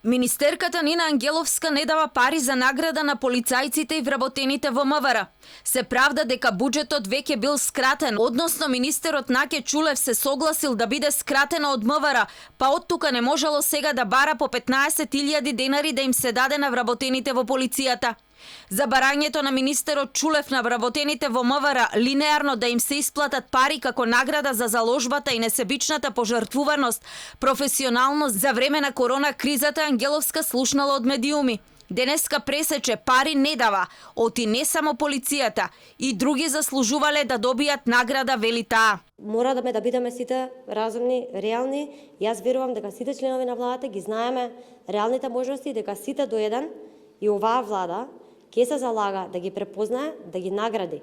Министерката Нина Ангеловска не дава пари за награда на полицајците и вработените во МВР. Се правда дека буџетот веќе бил скратен, односно министерот Наке Чулев се согласил да биде скратена од МВР, па од тука не можело сега да бара по 15.000 денари да им се даде на вработените во полицијата. За барањето на министерот Чулев на вработените во МВР линеарно да им се исплатат пари како награда за заложбата и несебичната пожртвуваност, професионалност за време на корона кризата, Ангеловска слушнала од медиуми. Денеска пресече пари не дава, оти не само полицијата, и други заслужувале да добијат награда, вели таа. Мора да бидеме сите разумни, реални. Јас верувам дека сите членови на владата ги знаеме реалните можности, дека сите до еден и оваа влада ќе се залага да ги препознае, да ги награди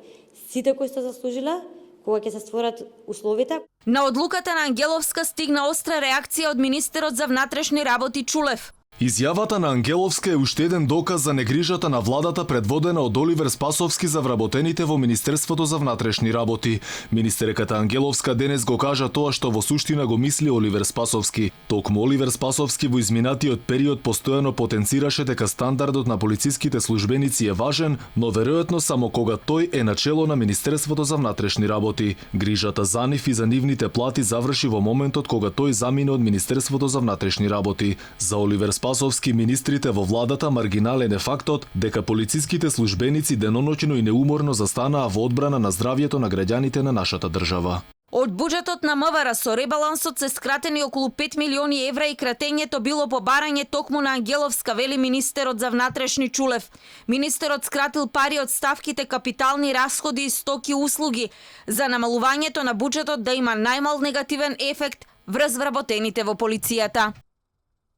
сите кои сте заслужиле, кога ќе се створат условите. На одлуката на Ангеловска стигна остра реакција од министерот за внатрешни работи Чулев. Изјавата на Ангеловска е уште еден доказ за негрижата на владата предводена од Оливер Спасовски за вработените во Министерството за внатрешни работи. Министерката Ангеловска денес го кажа тоа што во суштина го мисли Оливер Спасовски. Токму Оливер Спасовски во изминатиот период постојано потенцираше дека стандардот на полициските службеници е важен, но веројатно само кога тој е начело на Министерството за внатрешни работи. Грижата за нив и за нивните плати заврши во моментот кога тој замине од Министерството за внатрешни работи. За Оливер Спасовски, министрите во владата маргинален е фактот дека полициските службеници деноноќно и неуморно застанаа во одбрана на здравјето на граѓаните на нашата држава. Од буџетот на МВР со ребалансот се скратени околу 5 милиони евра и кратењето било по барање токму на Ангеловска, вели министерот за внатрешни Чулев. Министерот скратил пари од ставките капитални расходи и стоки услуги за намалувањето на буџетот да има најмал негативен ефект врз вработените во полицијата.